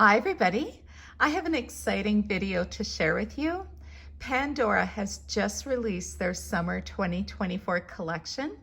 Hi everybody, I have an exciting video to share with you. Pandora has just released their summer 2024 collection.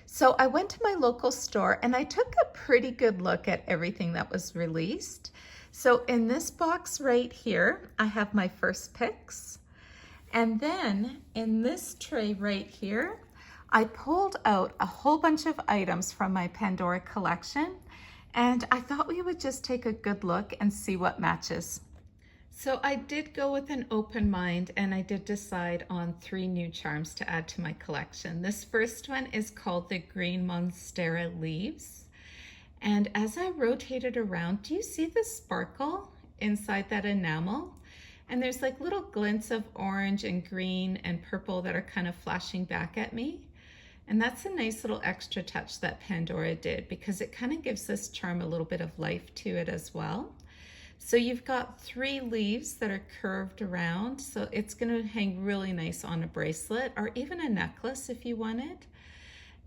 So I went to my local store and I took a pretty good look at everything that was released. So in this box right here, I have my first picks. And then in this tray right here, I pulled out a whole bunch of items from my Pandora collection, and I thought we would just take a good look and see what matches. So I did go with an open mind, and I did decide on 3 new charms to add to my collection. This first one is called the Green Monstera Leaves. And as I rotate it around, do you see the sparkle inside that enamel? And there's like little glints of orange and green and purple that are kind of flashing back at me. And that's a nice little extra touch that Pandora did, because it kind of gives this charm a little bit of life to it as well. So you've got 3 leaves that are curved around, so it's going to hang really nice on a bracelet or even a necklace if you want it.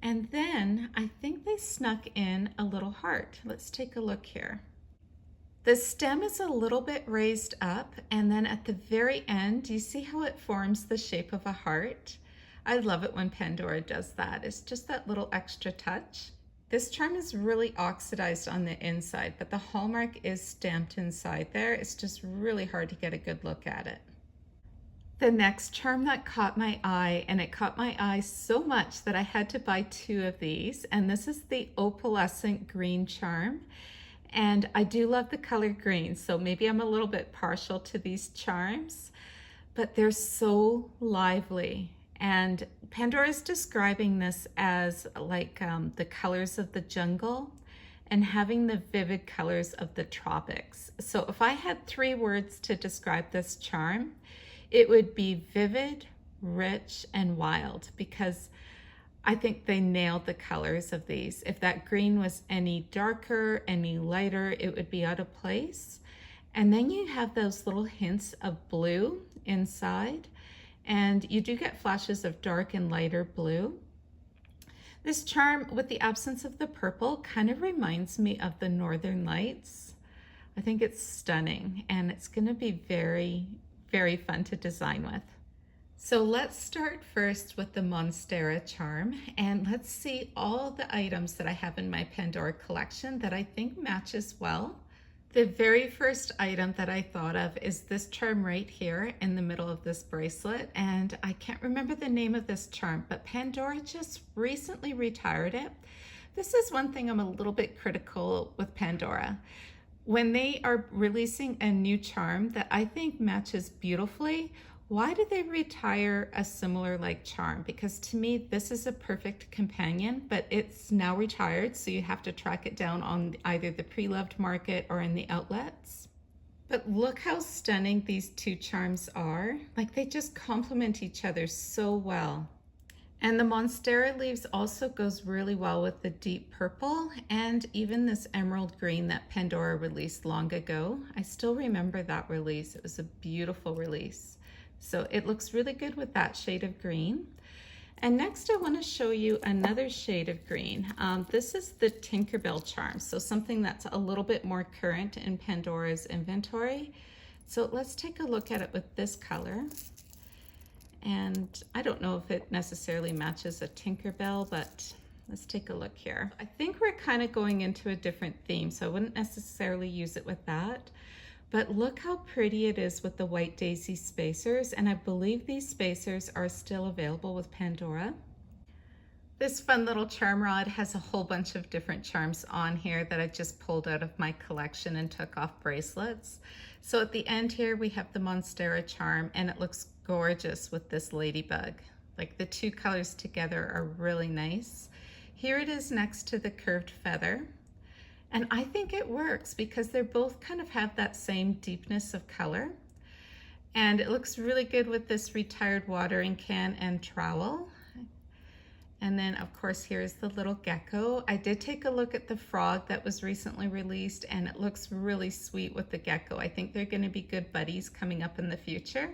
And then I think they snuck in a little heart. Let's take a look here. The stem is a little bit raised up, and then at the very end, do you see how it forms the shape of a heart? I love it when Pandora does that. It's just that little extra touch. This charm is really oxidized on the inside, but the hallmark is stamped inside there. It's just really hard to get a good look at it. The next charm that caught my eye, and it caught my eye so much that I had to buy 2 of these, and this is the Opalescent green charm. And I do love the color green, so maybe I'm a little bit partial to these charms, but they're so lively. And Pandora is describing this as like the colors of the jungle and having the vivid colors of the tropics. So if I had 3 words to describe this charm, it would be vivid, rich, and wild, because I think they nailed the colors of these. If that green was any darker, any lighter, it would be out of place. And then you have those little hints of blue inside, and you do get flashes of dark and lighter blue. This charm, with the absence of the purple, kind of reminds me of the Northern Lights. I think it's stunning, and it's going to be very, very fun to design with. So let's start first with the Monstera charm, and let's see all the items that I have in my Pandora collection that I think matches well. The very first item that I thought of is this charm right here in the middle of this bracelet, and I can't remember the name of this charm, but Pandora just recently retired it. This is one thing I'm a little bit critical with Pandora. When they are releasing a new charm that I think matches beautifully, why do they retire a similar like charm? Because to me, this is a perfect companion, but it's now retired, so you have to track it down on either the pre-loved market or in the outlets. But look how stunning these 2 charms are. Like, they just complement each other so well. And the Monstera leaves also goes really well with the deep purple and even this emerald green that Pandora released long ago. I still remember that release. It was a beautiful release. So it looks really good with that shade of green. And next I want to show you another shade of green. This is the Tinkerbell charm, so something that's a little bit more current in Pandora's inventory. So let's take a look at it with this color. And I don't know if it necessarily matches a Tinkerbell, but let's take a look here. I think we're kind of going into a different theme, so I wouldn't necessarily use it with that. But look how pretty it is with the white daisy spacers, and I believe these spacers are still available with Pandora. This fun little charm rod has a whole bunch of different charms on here that I just pulled out of my collection and took off bracelets. So at the end here we have the Monstera charm, and it looks gorgeous with this ladybug. Like, the 2 colors together are really nice. Here it is next to the curved feather. And I think it works because they're both kind of have that same deepness of color. And it looks really good with this retired watering can and trowel. And then of course here's the little gecko. I did take a look at the frog that was recently released, and it looks really sweet with the gecko. I think they're going to be good buddies coming up in the future.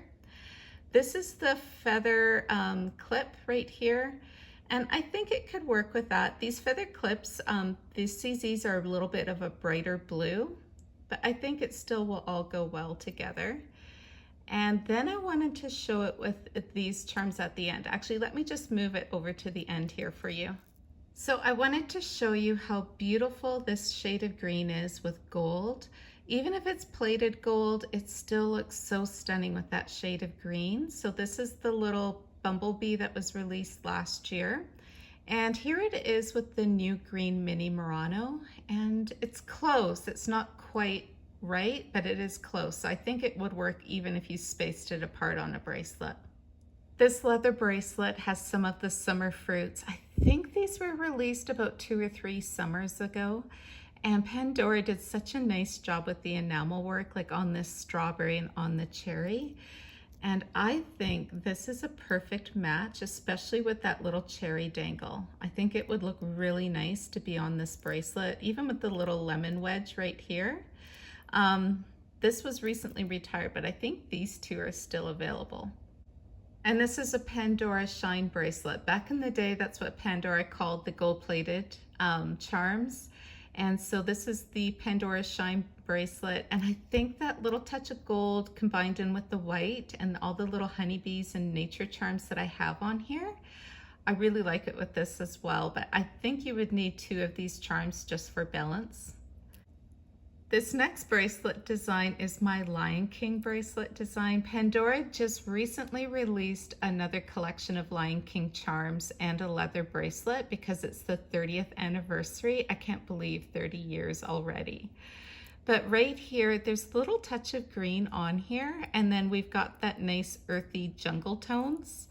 This is the feather clip right here. And I think it could work with that. These feather clips, these CZs are a little bit of a brighter blue. but I think it still will all go well together. And then I wanted to show it with these charms at the end. Actually, let me just move it over to the end here for you. So I wanted to show you how beautiful this shade of green is with gold. Even if it's plated gold, it still looks so stunning with that shade of green. So this is the little bumblebee that was released last year. And here it is with the new green mini Murano, and it's close. It's not quite right, but it is close. I think it would work even if you spaced it apart on a bracelet. This leather bracelet has some of the summer fruits. I think these were released about 2 or 3 summers ago. And Pandora did such a nice job with the enamel work, like on this strawberry and on the cherry. And I think this is a perfect match, especially with that little cherry dangle. I think it would look really nice to be on this bracelet, even with the little lemon wedge right here. This was recently retired, but I think these two are still available. And this is a Pandora Shine bracelet. Back in the day, that's what Pandora called the gold-plated charms. And so this is the Pandora Shine bracelet. And I think that little touch of gold combined in with the white and all the little honeybees and nature charms that I have on here, I really like it with this as well. But I think you would need 2 of these charms just for balance. This next bracelet design is my Lion King bracelet design. Pandora just recently released another collection of Lion King charms and a leather bracelet because it's the 30th anniversary. I can't believe 30 years already. But right here, there's a little touch of green on here, and then we've got that nice earthy jungle tones,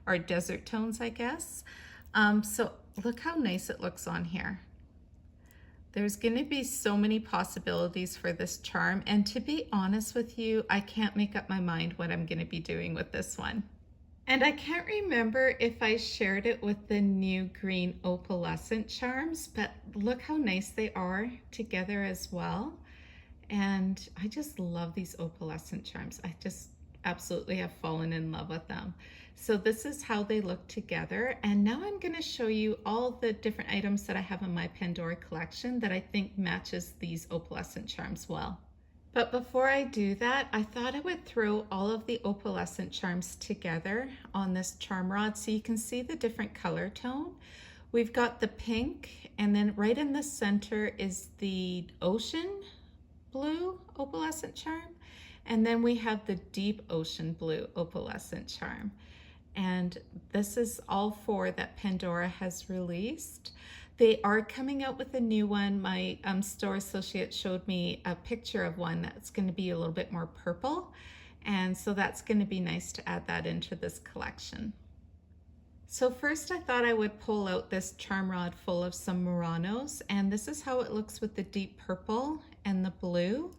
or desert tones, I guess. So look how nice it looks on here. There's going to be so many possibilities for this charm, and to be honest with you, I can't make up my mind what I'm going to be doing with this one. And I can't remember if I shared it with the new green opalescent charms, but look how nice they are together as well. And I just love these opalescent charms. I just absolutely have fallen in love with them. So this is how they look together. And now I'm going to show you all the different items that I have in my Pandora collection that I think matches these opalescent charms well. But before I do that, I thought I would throw all of the opalescent charms together on this charm rod so you can see the different color tone. We've got the pink, and then right in the center is the ocean blue opalescent charm. And then we have the deep ocean blue opalescent charm. And this is all 4 that Pandora has released. They are coming out with a new one. My store associate showed me a picture of one that's going to be a little bit more purple. And so that's going to be nice to add that into this collection. So first I thought I would pull out this charm rod full of some Muranos. And this is how it looks with the deep purple and the blue.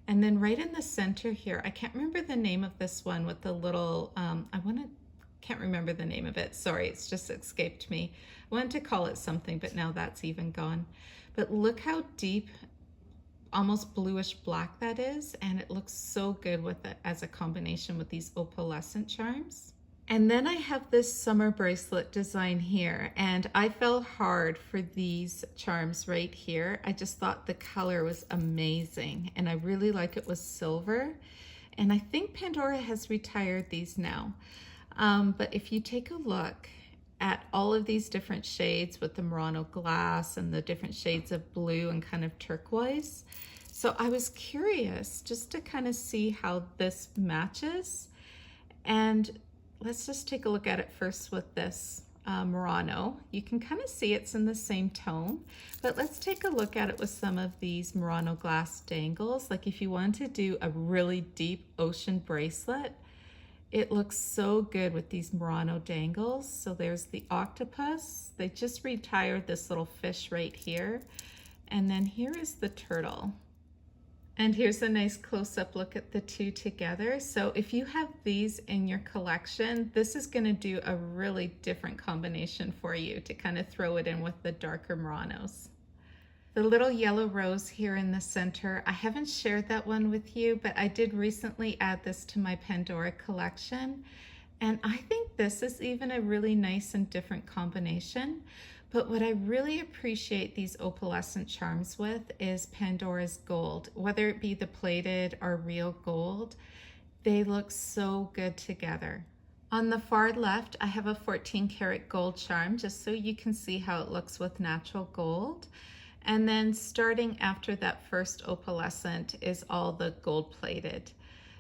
And then right in the center here, I can't remember the name of this one with the little, can't remember the name of it. Sorry, it's just escaped me. I wanted to call it something, but now that's even gone. But look how deep, almost bluish black that is. And it looks so good with it as a combination with these opalescent charms. And then I have this summer bracelet design here, and I fell hard for these charms right here. I just thought the color was amazing, and I really like it with silver. And I think Pandora has retired these now. But if you take a look at all of these different shades with the Murano glass and the different shades of blue and kind of turquoise. So I was curious just to kind of see how this matches. And let's just take a look at it first with this Murano. You can kind of see it's in the same tone, but let's take a look at it with some of these Murano glass dangles. Like if you want to do a really deep ocean bracelet, it looks so good with these Murano dangles. So there's the octopus. They just retired this little fish right here. And then here is the turtle. And here's a nice close-up look at the 2 together. So if you have these in your collection, this is going to do a really different combination for you to kind of throw it in with the darker Muranos. The little yellow rose here in the center, I haven't shared that one with you, but I did recently add this to my Pandora collection. And I think this is even a really nice and different combination. But what I really appreciate these opalescent charms with is Pandora's gold. Whether it be the plated or real gold, they look so good together. On the far left, I have a 14 karat gold charm, just so you can see how it looks with natural gold. And then starting after that first opalescent is all the gold plated.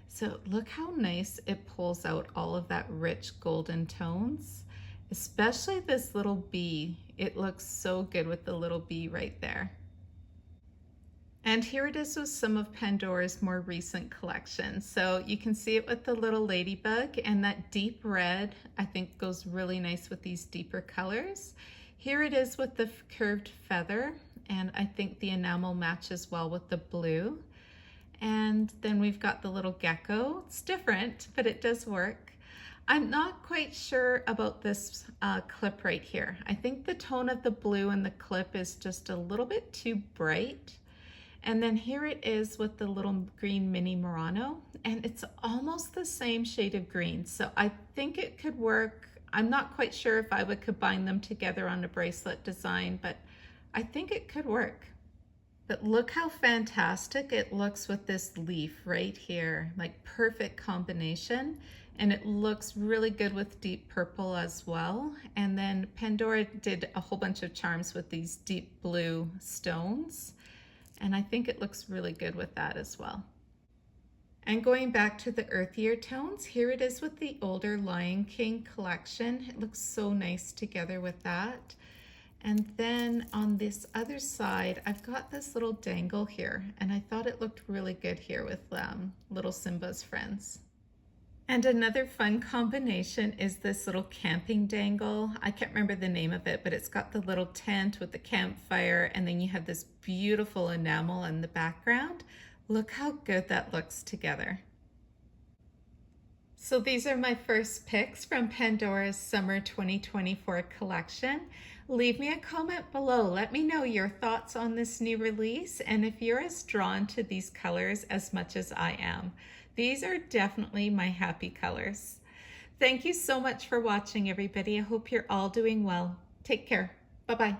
So look how nice it pulls out all of that rich golden tones, especially this little bee. It looks so good with the little bee right there. And here it is with some of Pandora's more recent collections. So you can see it with the little ladybug, and that deep red I think goes really nice with these deeper colors. Here it is with the curved feather, and I think the enamel matches well with the blue. And then we've got the little gecko. It's different, but it does work. I'm not quite sure about this clip right here. I think the tone of the blue in the clip is just a little bit too bright. And then here it is with the little green mini Murano, and it's almost the same shade of green. So I think it could work. I'm not quite sure if I would combine them together on a bracelet design, but I think it could work. But look how fantastic it looks with this leaf right here, like perfect combination. And it looks really good with deep purple as well. And then Pandora did a whole bunch of charms with these deep blue stones. And I think it looks really good with that as well. And going back to the earthier tones, here it is with the older Lion King collection. It looks so nice together with that. And then on this other side, I've got this little dangle here, and I thought it looked really good here with little Simba's friends. And another fun combination is this little camping dangle. I can't remember the name of it, but it's got the little tent with the campfire, and then you have this beautiful enamel in the background. Look how good that looks together. So these are my first picks from Pandora's Summer 2024 collection. Leave me a comment below. Let me know your thoughts on this new release and if you're as drawn to these colors as much as I am. These are definitely my happy colors. Thank you so much for watching, everybody. I hope you're all doing well. Take care. Bye-bye.